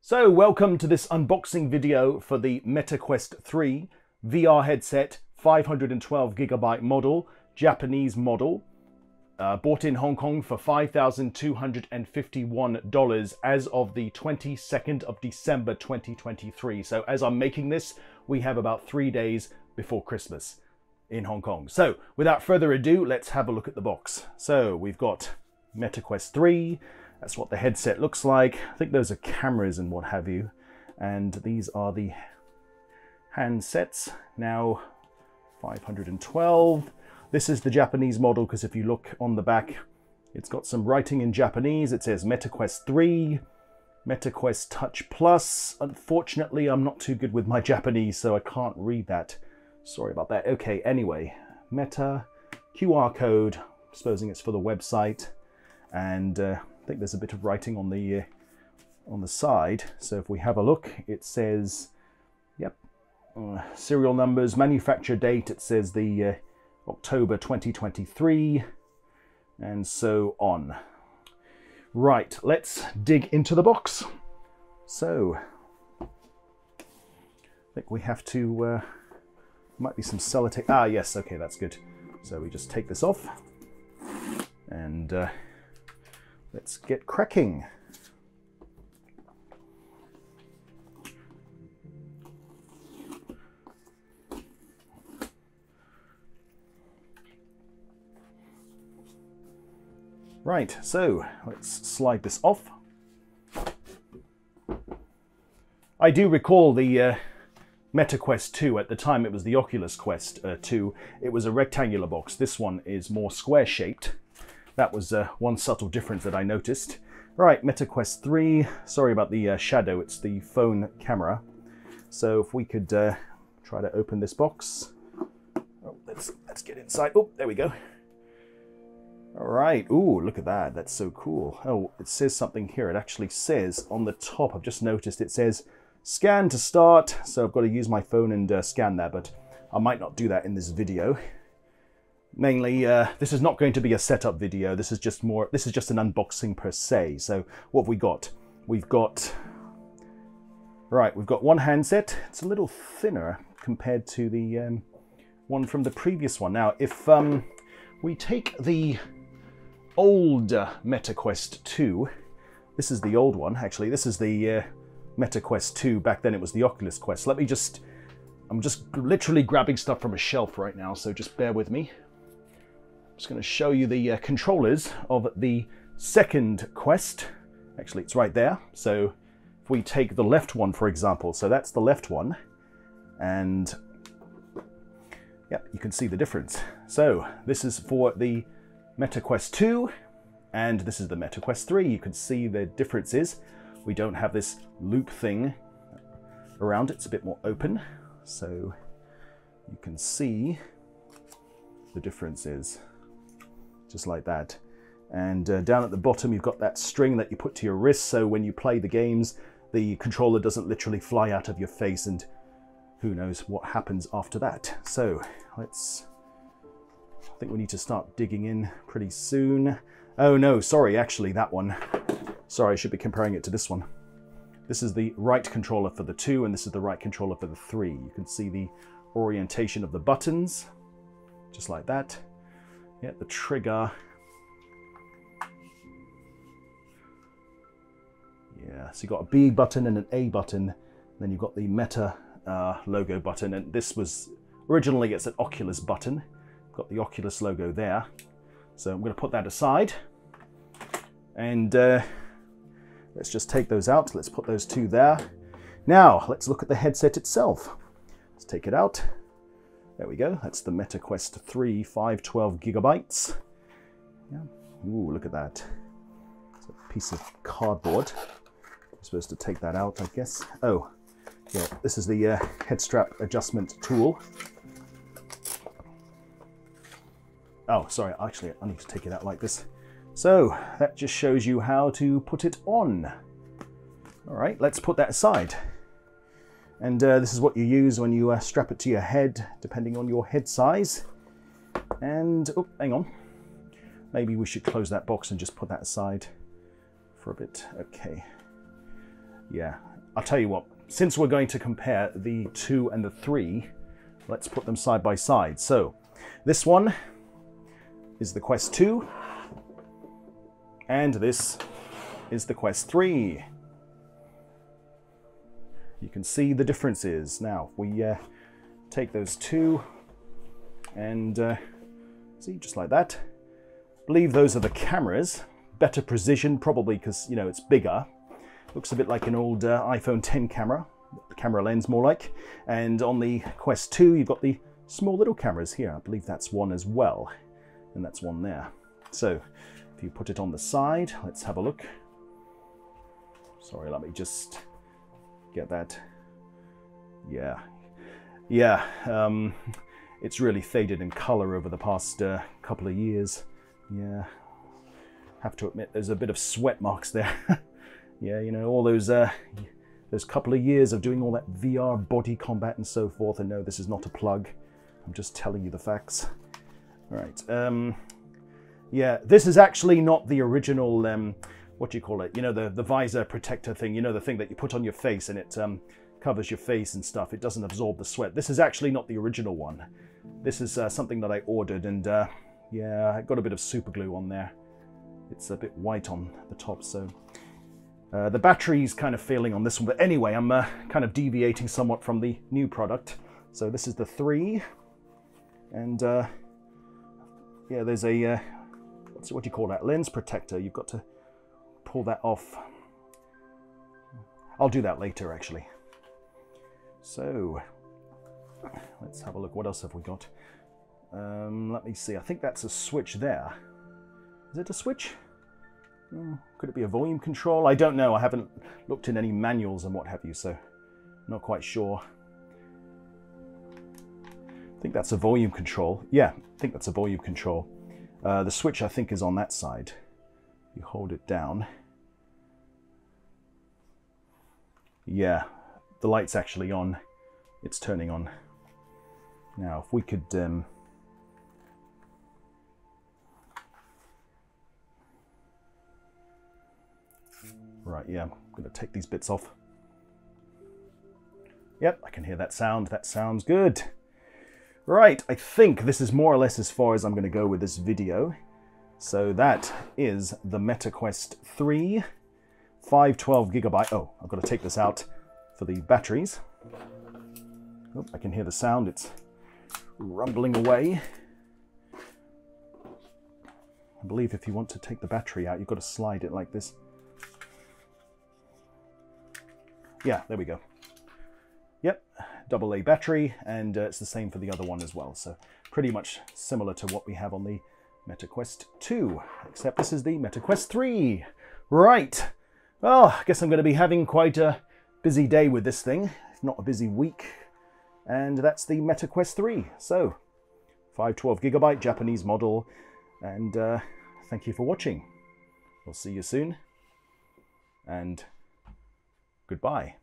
So welcome to this unboxing video for the MetaQuest 3 VR headset, 512GB model, Japanese model, bought in Hong Kong for $5,251 as of the 22nd of December 2023. So as I'm making this, we have about 3 days before Christmas in Hong Kong. So without further ado, let's have a look at the box. So we've got MetaQuest 3. That's what the headset looks like. I think those are cameras and what have you. And these are the handsets. Now 512. This is the Japanese model because if you look on the back, it's got some writing in Japanese. It says MetaQuest 3, MetaQuest Touch Plus. Unfortunately, I'm not too good with my Japanese, so I can't read that. Sorry about that. Okay, anyway, Meta, QR code, supposing it's for the website. And I think there's a bit of writing on the side. So if we have a look, it says, yep, serial numbers, manufacture date. It says the October 2023, and so on. Right, let's dig into the box. So I think we have to, might be some sellotape. Ah, yes, okay, that's good. So we just take this off and let's get cracking. Right, so let's slide this off. I do recall the MetaQuest 2. At the time it was the Oculus Quest 2. It was a rectangular box. This one is more square shaped. That was one subtle difference that I noticed. Right, MetaQuest 3. Sorry about the shadow, it's the phone camera. So if we could try to open this box. Oh, let's get inside. Oh, there we go. All right. Ooh, look at that. That's so cool. Oh, it says something here. It actually says on the top, I've just noticed, it says scan to start. So I've got to use my phone and scan that, but I might not do that in this video. Mainly, this is not going to be a setup video. This is just an unboxing per se. So what have we got? We've got one handset. It's a little thinner compared to the one from the previous one. Now, if we take the old MetaQuest 2, this is the old one, actually. This is the MetaQuest 2. Back then it was the Oculus Quest. I'm just literally grabbing stuff from a shelf right now, so just bear with me. I'm just going to show you the controllers of the second Quest. Actually, it's right there. So if we take the left one, for example, so that's the left one, and yep, you can see the difference. So this is for the MetaQuest 2, and this is the MetaQuest 3. You can see the differences. We don't have this loop thing around it. It's a bit more open, so you can see the differences, just like that. And down at the bottom, you've got that string that you put to your wrist, so when you play the games, the controller doesn't literally fly out of your face, and who knows what happens after that. So I think we need to start digging in pretty soon. Oh no, sorry, actually that one. Sorry, I should be comparing it to this one. This is the right controller for the 2, and this is the right controller for the 3. You can see the orientation of the buttons, just like that. Yeah, the trigger. Yeah, so you've got a B button and an A button. Then you've got the Meta logo button, and this was originally, it's an Oculus button. Got the Oculus logo there. So I'm going to put that aside, and let's just take those out. Let's put those two there. Now let's look at the headset itself. Let's take it out. There we go. That's the MetaQuest 3 512GB. Yeah. Ooh, look at that. It's a piece of cardboard. I'm supposed to take that out, I guess. Oh, yeah, this is the head strap adjustment tool. Oh, sorry, actually, I need to take it out like this. So that just shows you how to put it on. All right, let's put that aside. And this is what you use when you strap it to your head, depending on your head size. And, oh, hang on. Maybe we should close that box and just put that aside for a bit. Okay. Yeah, I'll tell you what, since we're going to compare the 2 and the 3, let's put them side by side. So this one is the Quest 2, and this is the Quest 3. You can see the differences. Now, if we take those two and see, just like that. I believe those are the cameras. Better precision, probably because, you know, it's bigger. Looks a bit like an old iPhone X camera lens more like. And on the Quest 2, you've got the small little cameras here. I believe that's one as well. And that's one there. So if you put it on the side, let's have a look. Sorry, let me just get that. Yeah. It's really faded in color over the past couple of years. Yeah. Have to admit, there's a bit of sweat marks there. Yeah, you know, all those couple of years of doing all that VR body combat and so forth. And no, this is not a plug. I'm just telling you the facts. All right. Yeah, this is actually not the original, what do you call it? You know, the visor protector thing, you know, the thing that you put on your face and it covers your face and stuff. It doesn't absorb the sweat. This is actually not the original one. This is something that I ordered, and yeah, I got a bit of super glue on there. It's a bit white on the top, so the battery's kind of failing on this one. But anyway, I'm kind of deviating somewhat from the new product. So this is the 3, and yeah, there's a what do you call that? Lens protector. You've got to pull that off. I'll do that later, actually. So let's have a look. What else have we got? Let me see. I think that's a switch there. Is it a switch? Could it be a volume control? I don't know. I haven't looked in any manuals and what have you, so not quite sure. I think that's a volume control. Yeah, I think that's a volume control. The switch, I think, is on that side. You hold it down. Yeah, the light's actually on. It's turning on. Now, if we could... Right, yeah, I'm going to take these bits off. Yep, I can hear that sound. That sounds good. Right, I think this is more or less as far as I'm going to go with this video. So that is the MetaQuest 3, 512GB. Oh, I've got to take this out for the batteries. Oh, I can hear the sound. It's rumbling away. I believe if you want to take the battery out, you've got to slide it like this. Yeah, there we go. Yep, AA battery, and it's the same for the other one as well. So pretty much similar to what we have on the MetaQuest 2, except this is the MetaQuest 3. Right. Well, I guess I'm going to be having quite a busy day with this thing, if not a busy week. And that's the MetaQuest 3. So 512GB Japanese model. And thank you for watching. We'll see you soon. And goodbye.